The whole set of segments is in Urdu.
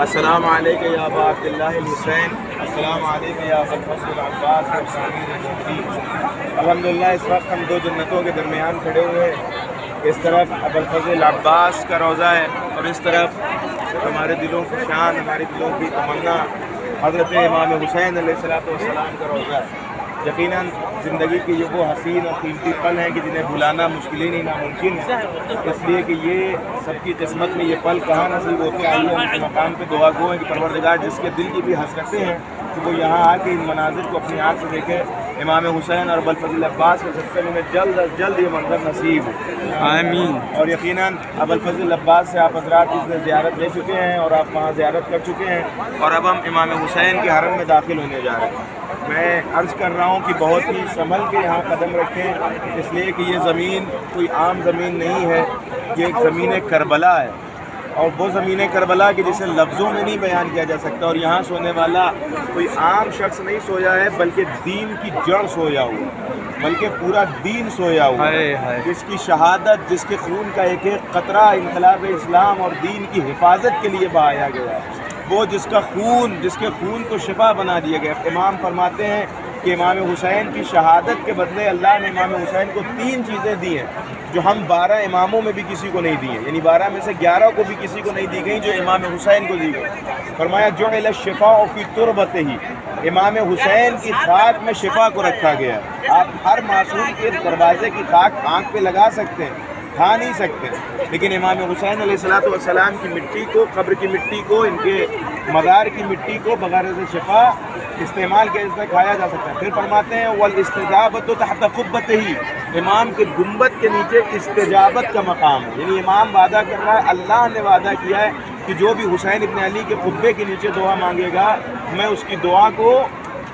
السلام علیکم یا ابا عبداللہ الحسین، السلام علیکم یا ابا الفضل العباس الحمدللہ اس وقت ہم دو جنتوں کے درمیان کھڑے ہوئے ہیں۔ اس طرف ابا الفضل العباس کا روضہ ہے اور اس طرف ہمارے دلوں کی شان، ہمارے دلوں کی تمنا حضرت امام حسین علیہ السلام کا روضہ ہے۔ یقیناً زندگی کے یہ وہ حسین اور قیمتی پل ہیں کہ جنہیں بھلانا مشکل ہی نہیں ناممکن ہے، اس لیے کہ یہ سب کی قسمت میں یہ پل کہاں نصیب ہوتے ہیں۔ آئیے ہم اس مقام پہ دعا گو ہیں کہ پروردگار جس کے دل کی بھی حسرتیں ہیں کہ وہ یہاں آ کے ان مناظر کو اپنی آنکھ سے دیکھے۔ امام حسین اور ابا الفضل عباس کے صدقے میں جلد از جلد یہ منظر نصیب ہو، آمین۔ اور یقیناً ابا الفضل عباس سے آپ حضرات کی زیارت لے چکے ہیں اور آپ وہاں زیارت کر چکے ہیں، اور اب ہم امام حسین کے حرم میں داخل ہونے جا رہے ہیں۔ میں عرض کر رہا ہوں کہ بہت ہی سنبھل کے یہاں قدم رکھیں، اس لیے کہ یہ زمین کوئی عام زمین نہیں ہے، یہ ایک زمین کربلا ہے، اور وہ زمین کربلا کہ جسے لفظوں میں نہیں بیان کیا جا سکتا۔ اور یہاں سونے والا کوئی عام شخص نہیں سویا ہے، بلکہ دین کی جڑ سویا ہوا، بلکہ پورا دین سویا ہوا ہے، جس کی شہادت، جس کے خون کا ایک ایک قطرہ انقلاب اسلام اور دین کی حفاظت کے لیے بہایا گیا ہے، وہ جس کا خون، جس کے خون کو شفا بنا دیا گیا۔ امام فرماتے ہیں کہ امام حسین کی شہادت کے بدلے اللہ نے امام حسین کو 3 چیزیں دی ہیں جو ہم 12 اماموں میں بھی کسی کو نہیں دی ہیں، یعنی 12 میں سے 11 کو بھی کسی کو نہیں دی گئی جو امام حسین کو دی گئی۔ فرمایا جعل الشفاء فی تربتہ، امام حسین کی خاک میں شفا کو رکھا گیا ہے۔ آپ ہر معصوم کے دروازے کی خاک آنکھ پہ لگا سکتے ہیں، کھا نہیں سکتے، لیکن امام حسین علیہ السلام کی مٹی کو، قبر کی مٹی کو، ان کے مزار کی مٹی کو بغیر شفا استعمال کیا جاتا ہے، کھایا جا سکتا ہے۔ پھر فرماتے ہیں والاستجابۃ تحت قبتہ، امام کے گنبد کے نیچے استجابت کا مقام ہے، یعنی امام وعدہ کر رہا ہے، اللہ نے وعدہ کیا ہے کہ جو بھی حسین ابن علی کے قبے کے نیچے دعا مانگے گا میں اس کی دعا کو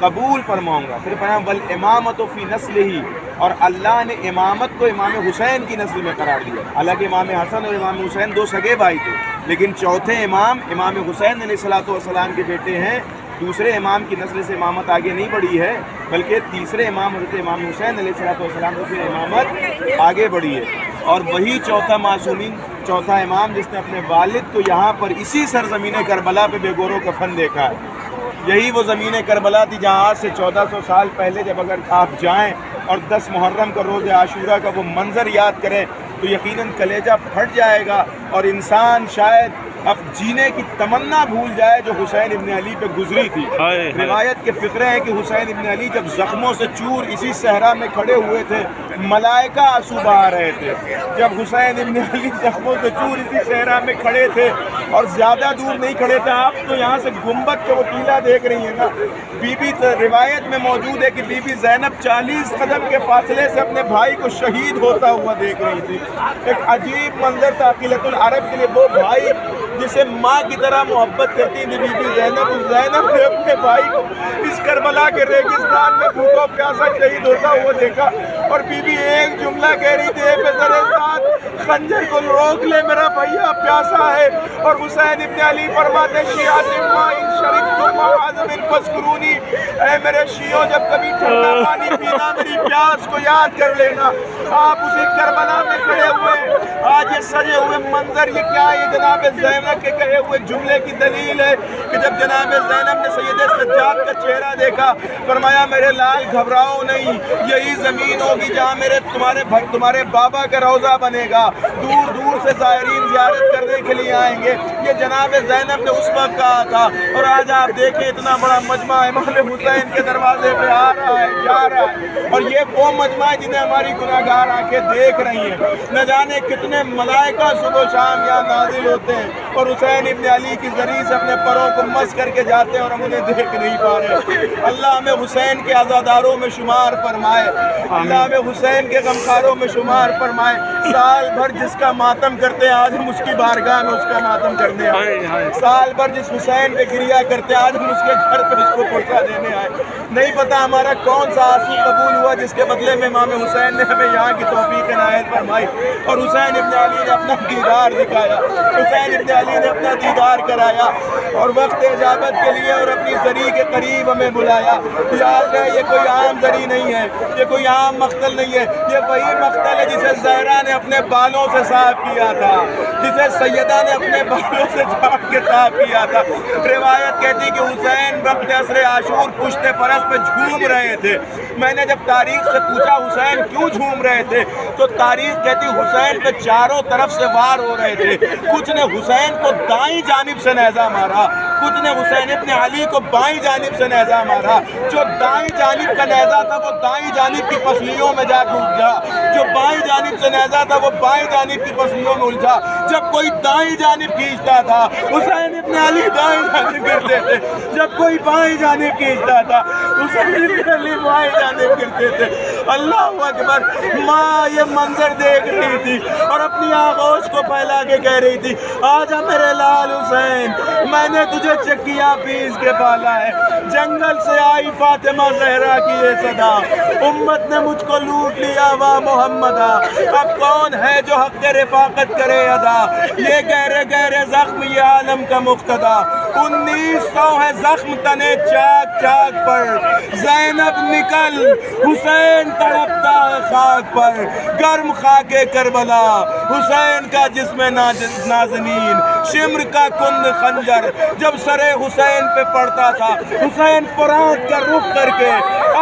قبول فرماؤں گا۔ پھر فرمایا والامامۃ فی نسلہ، اور اللہ نے امامت کو امام حسین کی نسل میں قرار دیا۔ حالانکہ امام حسن اور امام حسین 2 سگے بھائی تھے، لیکن چوتھے امام حسین علیہ السلام کے بیٹے ہیں۔ دوسرے امام کی نسل سے امامت آگے نہیں بڑھی ہے، بلکہ تیسرے امام حضرت امام حسین علیہ السلام سے امامت آگے بڑھی ہے، اور وہی چوتھا معصومین، چوتھا امام جس نے اپنے والد کو یہاں پر اسی سرزمین کربلا پہ بے گور و کفن دیکھا ہے۔ یہی وہ زمین کربلا تھی جہاں آج سے 1400 سال پہلے جب اگر آپ جائیں اور 10 محرم کا روز عاشورہ کا وہ منظر یاد کریں تو یقیناً کلیجہ پھٹ جائے گا، اور انسان شاید اب جینے کی تمنا بھول جائے جو حسین ابن علی پہ گزری تھی۔ روایت کے فقرے ہیں کہ حسین ابن علی جب زخموں سے چور اسی صحرا میں کھڑے ہوئے تھے، ملائکہ آنسو بہا رہے تھے۔ جب حسین ابن علی زخموں سے چور اسی صحرا میں کھڑے تھے، اور زیادہ دور نہیں کھڑے تھے، آپ تو یہاں سے گنبد کا وہ ٹیلہ دیکھ رہی ہیں نا، روایت میں موجود ہے کہ بی بی زینب 40 قدم کے فاصلے سے اپنے بھائی کو شہید ہوتا ہوا دیکھ رہی تھی۔ ایک عجیب منظر تھا عقیلۃ العرب کے لیے، وہ بھائی جسے ماں کی طرح محبت کرتی تھی بی بی زینب، اس زینب نے اپنے بھائی کو اس کربلا کے ریگستان میں بھوکا پیاسا شہید ہوتا ہوا دیکھا، اور بی بی ایک جملہ کہہ رہی تھی، اے پسر ساتھ خنجر کو روک لے، میرا بھیا پیاسا ہے۔ اور حسین ابن علی فرماتے شیعات ما ان شربتم عظم فاذکرونی، اے میرے شیعوں جب کبھی ٹھنڈا پانی پینا میری پیاس کو یاد کر لینا۔ آپ اسی کربلا میں کھڑے ہوئے، آج یہ سجے ہوئے منظر، یہ کیا ہے؟ یہ جناب زینب کے کہے ہوئے جملے کی دلیل ہے کہ جب جناب زینب نے سید سجاد کا چہرہ دیکھا، فرمایا میرے لال گھبراؤ نہیں، یہی زمین ہوگی جہاں تمہارے بابا کا روضہ بنے گا، دور دور سے زائرین زیارت کرنے کے لیے آئیں گے۔ یہ جناب زینب نے اس وقت کہا تھا، اور آج آپ دیکھیں اتنا بڑا مجمع امام حسین کے دروازے پہ آ رہا ہے، جا رہا ہے، اور یہ وہ مجمع ہے جنہیں ہماری گناہگار آنکھیں دیکھ رہی ہیں۔ نہ جانے کتنے ملائکہ صبح و شام یہاں نازل ہوتے ہیں، اور حسین ابن علی کی ذریعے سے اپنے پروں کو مس کر کے جاتے ہیں، اور ہم انہیں دیکھ نہیں پا رہے۔ اللہ ہمیں حسین کے عزاداروں میں شمار فرمائے، اللہ ہمیں حسین کے غمخاروں میں شمار فرمائے۔ سال بھر جس کا ماتم کرتے ہیں آج ہم اس کی بارگاہ میں اس کا ماتم کرنے آئے، سال بھر جس حسین پہ گریا کرتے ہیں آج ہم اس کے گھر پہ اس کو پرچہ دینے آئے۔ نہیں پتا ہمارا کون سا آنسو قبول ہوا جس کے بدلے میں امام حسین نے ہمیں یہاں کی توفیق عنایت فرمائی، اور حسین ابن علی نے اپنا دیدار دکھایا، حسین ابن علی نے اپنا دیدار کرایا، اور وقت اجابت کے لیے اور اپنی ذریع کے قریب ہمیں بلایا۔ یاد رہے یہ کوئی عام ذریع نہیں ہے، یہ کوئی عام مقتل نہیں ہے، یہ وہی مقتل ہے جسے زہرا نے اپنے بالوں سے صاف کیا۔ کیا تھا، جسے سیدہ نے اپنے بالوں سے جھاڑ کے صاف کیا تھا۔ روایت کہتی کہ حسین وقت عصر عاشور پشت فرس پہ جھوم رہے تھے۔ میں نے جب تاریخ سے پوچھا حسین کیوں جھوم رہے تھے تو تاریخ کہتی حسین پہ چاروں طرف سے وار ہو رہے تھے۔ کچھ نے حسین کو دائیں جانب سے نیزہ مارا، کچھ نے حسین ابن علی کو بائیں جانب سے نیزہ مارا۔ جو دائیں جانب کا نیزہ تھا وہ دائیں جانب کی پسلیوں میں جا کے الجھا، جو بائیں جانب سے نیزہ تھا وہ بائیں جانب کی پسلیوں میں الجھا۔ جب کوئی دائیں جانب کھینچتا تھا حسین ابن علی دائیں جانب گرتے تھے، جب کوئی بائیں جانب کھینچتا تھا حسین ابن علی بائیں جانب گرتے تھے۔ اللہ اکبر! ماں یہ منظر دیکھ رہی تھی اور اپنی آغوش کو پھیلا کے کہہ رہی تھی آجا میرے لال حسین، میں نے تجھے چکیا پیس کے پالا ہے۔ جنگل سے آئی فاطمہ زہرا کی یہ صدا، امت نے مجھ کو لوٹ لیا وا محمدہ، اب کون ہے جو حق رفاقت کرے ادا، یہ گہرے گہرے زخم یہ عالم کا مقتدا، 1900 ہے زخم تنے چاک چاک پر، زینب نکل حسین تڑپتا ہے خاک پر، گرم خاک کربلا حسین کا جسم نازنین، شمر کا کند خنجر جب سر حسین پہ پڑتا تھا، حسین فرات کا رخ کر کے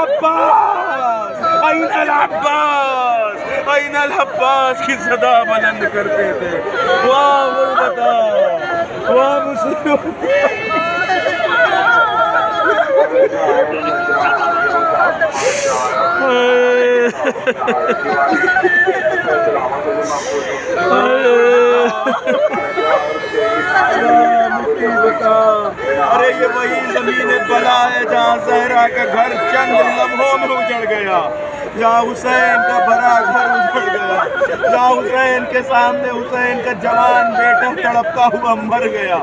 عباس این العباس این العباس کی صدا بلند کرتے تھے۔ واہ غربتا، واہ مصیبت! ارے یہ وہی زمین بلا ہے جہاں زہرا کا گھر چند لمحوں میں اجڑ گیا، جہاں حسین کا بھرا گھر اجڑ گیا، جہاں حسین کے سامنے حسین کا جوان بیٹا تڑپتا ہوا مر گیا،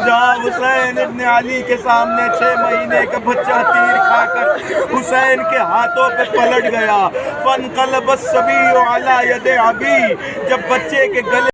جہاں حسین ابن علی کے سامنے 6 مہینے کا بچہ تیر کھا کر حسین کے ہاتھوں پہ پلٹ گیا۔ فانقلب الصبی علی ید ابی، جب بچے کے گلے